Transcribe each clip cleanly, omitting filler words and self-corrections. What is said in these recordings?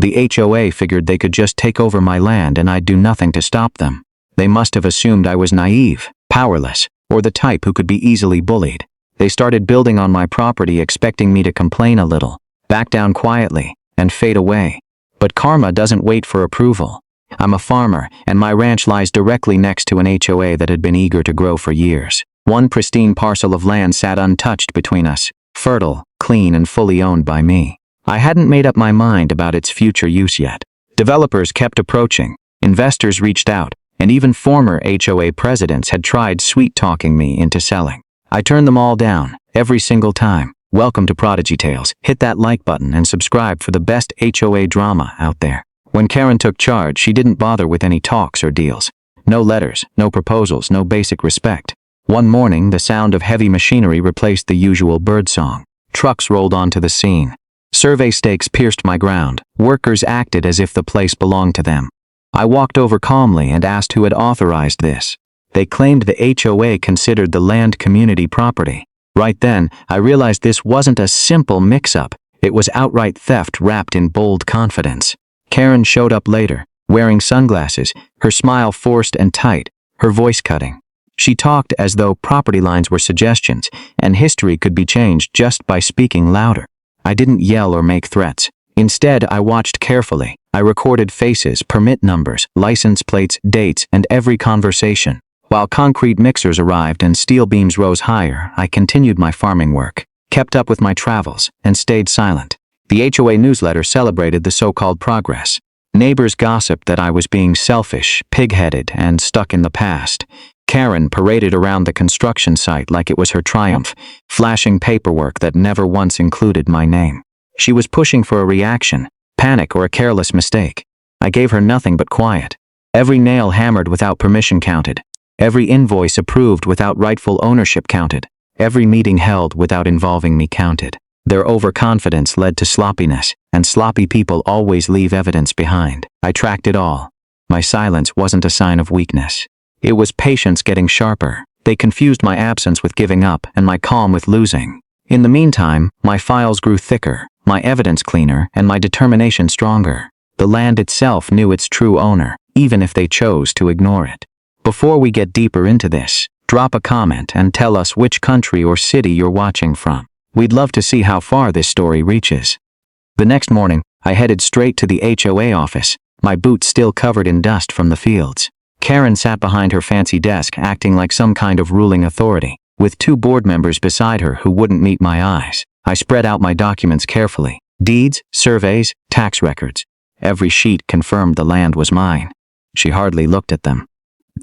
The HOA figured they could just take over my land and I'd do nothing to stop them. They must have assumed I was naive, powerless, or the type who could be easily bullied. They started building on my property expecting me to complain a little, back down quietly, and fade away. But karma doesn't wait for approval. I'm a farmer, and my ranch lies directly next to an HOA that had been eager to grow for years. One pristine parcel of land sat untouched between us, fertile, clean, and fully owned by me. I hadn't made up my mind about its future use yet. Developers kept approaching, investors reached out, and even former HOA presidents had tried sweet-talking me into selling. I turned them all down, every single time. Welcome to Prodigy Tales. Hit that like button and subscribe for the best HOA drama out there. When Karen took charge, she didn't bother with any talks or deals. No letters, no proposals, no basic respect. One morning, the sound of heavy machinery replaced the usual birdsong. Trucks rolled onto the scene. Survey stakes pierced my ground. Workers acted as if the place belonged to them. I walked over calmly and asked who had authorized this. They claimed the HOA considered the land community property. Right then, I realized this wasn't a simple mix-up. It was outright theft wrapped in bold confidence. Karen showed up later, wearing sunglasses, her smile forced and tight, her voice cutting. She talked as though property lines were suggestions, and history could be changed just by speaking louder. I didn't yell or make threats. Instead, I watched carefully. I recorded faces, permit numbers, license plates, dates, and every conversation. While concrete mixers arrived and steel beams rose higher, I continued my farming work, kept up with my travels, and stayed silent. The HOA newsletter celebrated the so-called progress. Neighbors gossiped that I was being selfish, pig-headed, and stuck in the past. Karen paraded around the construction site like it was her triumph, flashing paperwork that never once included my name. She was pushing for a reaction, panic, or a careless mistake. I gave her nothing but quiet. Every nail hammered without permission counted. Every invoice approved without rightful ownership counted. Every meeting held without involving me counted. Their overconfidence led to sloppiness, and sloppy people always leave evidence behind. I tracked it all. My silence wasn't a sign of weakness. It was patience getting sharper. They confused my absence with giving up and my calm with losing. In the meantime, my files grew thicker, my evidence cleaner, and my determination stronger. The land itself knew its true owner, even if they chose to ignore it. Before we get deeper into this, drop a comment and tell us which country or city you're watching from. We'd love to see how far this story reaches. The next morning, I headed straight to the HOA office, my boots still covered in dust from the fields. Karen sat behind her fancy desk acting like some kind of ruling authority, with two board members beside her who wouldn't meet my eyes. I spread out my documents carefully. Deeds, surveys, tax records. Every sheet confirmed the land was mine. She hardly looked at them.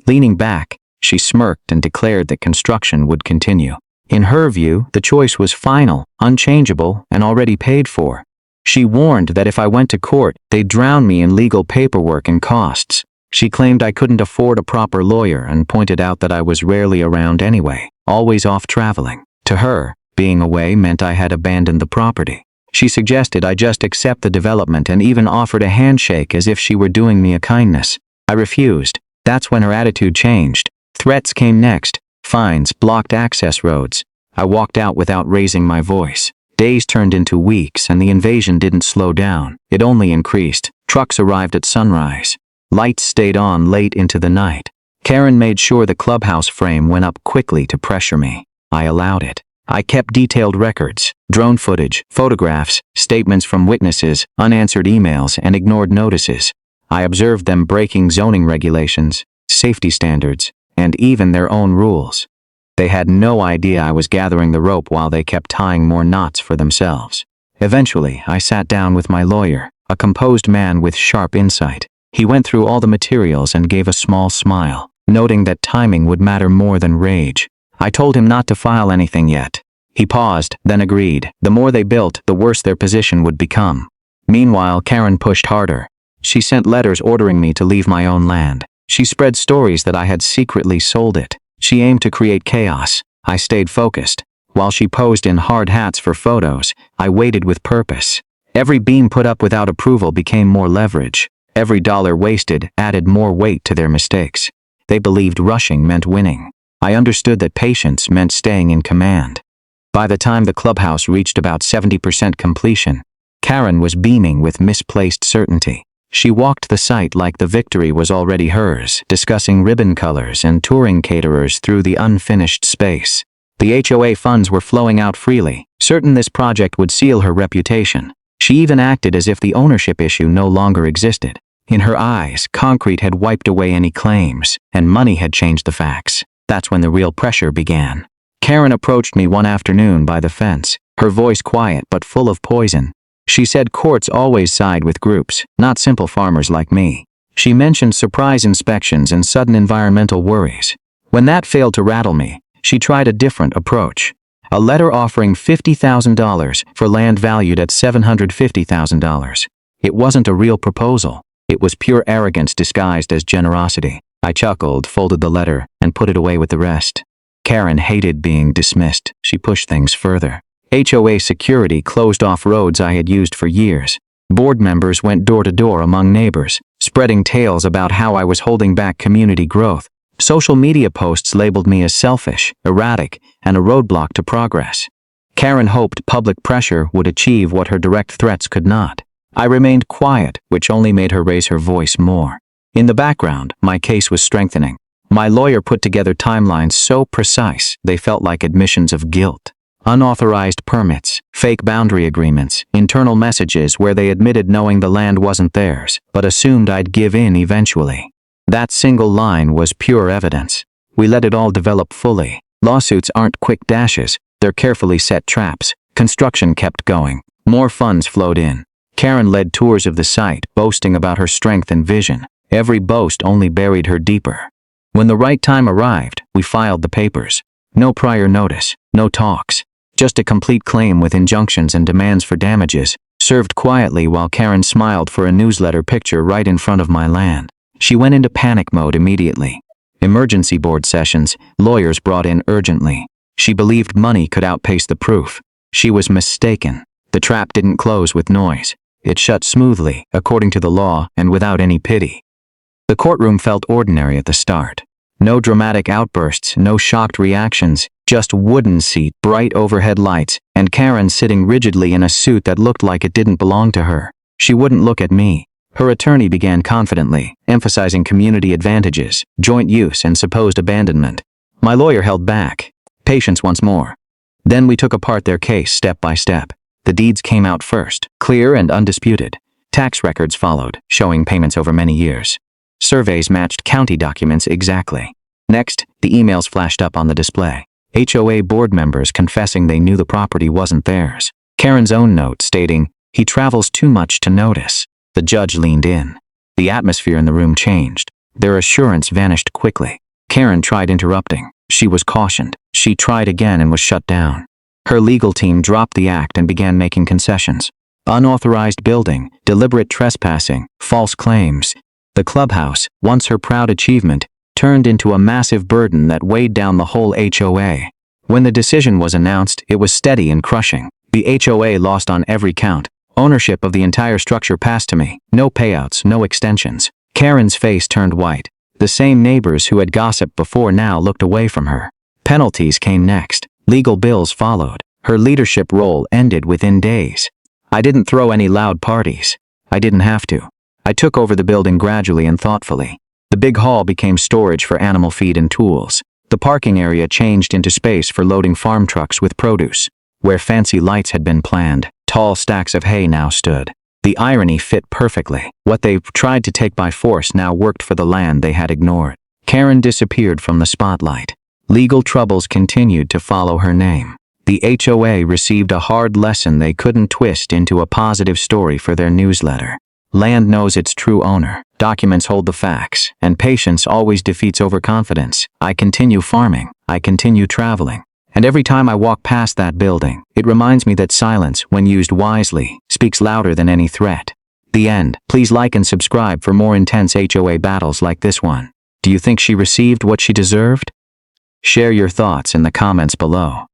Leaning back, she smirked and declared that construction would continue. In her view, the choice was final, unchangeable, and already paid for. She warned that if I went to court, they'd drown me in legal paperwork and costs. She claimed I couldn't afford a proper lawyer and pointed out that I was rarely around anyway, always off traveling. To her, being away meant I had abandoned the property. She suggested I just accept the development and even offered a handshake as if she were doing me a kindness. I refused. That's when her attitude changed. Threats came next. Fines, blocked access roads. I walked out without raising my voice. Days turned into weeks and the invasion didn't slow down. It only increased. Trucks arrived at sunrise. Lights stayed on late into the night. Karen made sure the clubhouse frame went up quickly to pressure me. I allowed it. I kept detailed records, drone footage, photographs, statements from witnesses, unanswered emails, and ignored notices. I observed them breaking zoning regulations, safety standards, and even their own rules. They had no idea I was gathering the rope while they kept tying more knots for themselves. Eventually, I sat down with my lawyer, a composed man with sharp insight. He went through all the materials and gave a small smile, noting that timing would matter more than rage. I told him not to file anything yet. He paused, then agreed. The more they built, the worse their position would become. Meanwhile, Karen pushed harder. She sent letters ordering me to leave my own land. She spread stories that I had secretly sold it. She aimed to create chaos. I stayed focused. While she posed in hard hats for photos, I waited with purpose. Every beam put up without approval became more leverage. Every dollar wasted added more weight to their mistakes. They believed rushing meant winning. I understood that patience meant staying in command. By the time the clubhouse reached about 70% completion, Karen was beaming with misplaced certainty. She walked the site like the victory was already hers, discussing ribbon colors and touring caterers through the unfinished space. The HOA funds were flowing out freely, certain this project would seal her reputation. She even acted as if the ownership issue no longer existed. In her eyes, concrete had wiped away any claims, and money had changed the facts. That's when the real pressure began. Karen approached me one afternoon by the fence, her voice quiet but full of poison. She said courts always side with groups, not simple farmers like me. She mentioned surprise inspections and sudden environmental worries. When that failed to rattle me, she tried a different approach. A letter offering $50,000 for land valued at $750,000. It wasn't a real proposal. It was pure arrogance disguised as generosity. I chuckled, folded the letter, and put it away with the rest. Karen hated being dismissed. She pushed things further. HOA security closed off roads I had used for years. Board members went door to door among neighbors, spreading tales about how I was holding back community growth. Social media posts labeled me as selfish, erratic, and a roadblock to progress. Karen hoped public pressure would achieve what her direct threats could not. I remained quiet, which only made her raise her voice more. In the background, my case was strengthening. My lawyer put together timelines so precise they felt like admissions of guilt. Unauthorized permits, fake boundary agreements, internal messages where they admitted knowing the land wasn't theirs, but assumed I'd give in eventually. That single line was pure evidence. We let it all develop fully. Lawsuits aren't quick dashes, they're carefully set traps. Construction kept going. More funds flowed in. Karen led tours of the site, boasting about her strength and vision. Every boast only buried her deeper. When the right time arrived, we filed the papers. No prior notice, no talks. Just a complete claim with injunctions and demands for damages, served quietly while Karen smiled for a newsletter picture right in front of my land. She went into panic mode immediately. Emergency board sessions, lawyers brought in urgently. She believed money could outpace the proof. She was mistaken. The trap didn't close with noise. It shut smoothly, according to the law, and without any pity. The courtroom felt ordinary at the start. No dramatic outbursts, no shocked reactions, just wooden seat, bright overhead lights, and Karen sitting rigidly in a suit that looked like it didn't belong to her. She wouldn't look at me. Her attorney began confidently, emphasizing community advantages, joint use, and supposed abandonment. My lawyer held back. Patience once more. Then we took apart their case step by step. The deeds came out first, clear and undisputed. Tax records followed, showing payments over many years. Surveys matched county documents exactly. Next, the emails flashed up on the display. HOA board members confessing they knew the property wasn't theirs. Karen's own note stating, "He travels too much to notice." The judge leaned in. The atmosphere in the room changed. Their assurance vanished quickly. Karen tried interrupting. She was cautioned. She tried again and was shut down. Her legal team dropped the act and began making concessions. Unauthorized building, deliberate trespassing, false claims. The clubhouse, once her proud achievement, turned into a massive burden that weighed down the whole HOA. When the decision was announced, it was steady and crushing. The HOA lost on every count. Ownership of the entire structure passed to me. No payouts, no extensions. Karen's face turned white. The same neighbors who had gossiped before now looked away from her. Penalties came next. Legal bills followed. Her leadership role ended within days. I didn't throw any loud parties. I didn't have to. I took over the building gradually and thoughtfully. The big hall became storage for animal feed and tools. The parking area changed into space for loading farm trucks with produce. Where fancy lights had been planned, tall stacks of hay now stood. The irony fit perfectly. What they tried to take by force now worked for the land they had ignored. Karen disappeared from the spotlight. Legal troubles continued to follow her name. The HOA received a hard lesson they couldn't twist into a positive story for their newsletter. Land knows its true owner, documents hold the facts, and patience always defeats overconfidence. I continue farming, I continue traveling, and every time I walk past that building, it reminds me that silence, when used wisely, speaks louder than any threat. The end. Please like and subscribe for more intense HOA battles like this one. Do you think she received what she deserved? Share your thoughts in the comments below.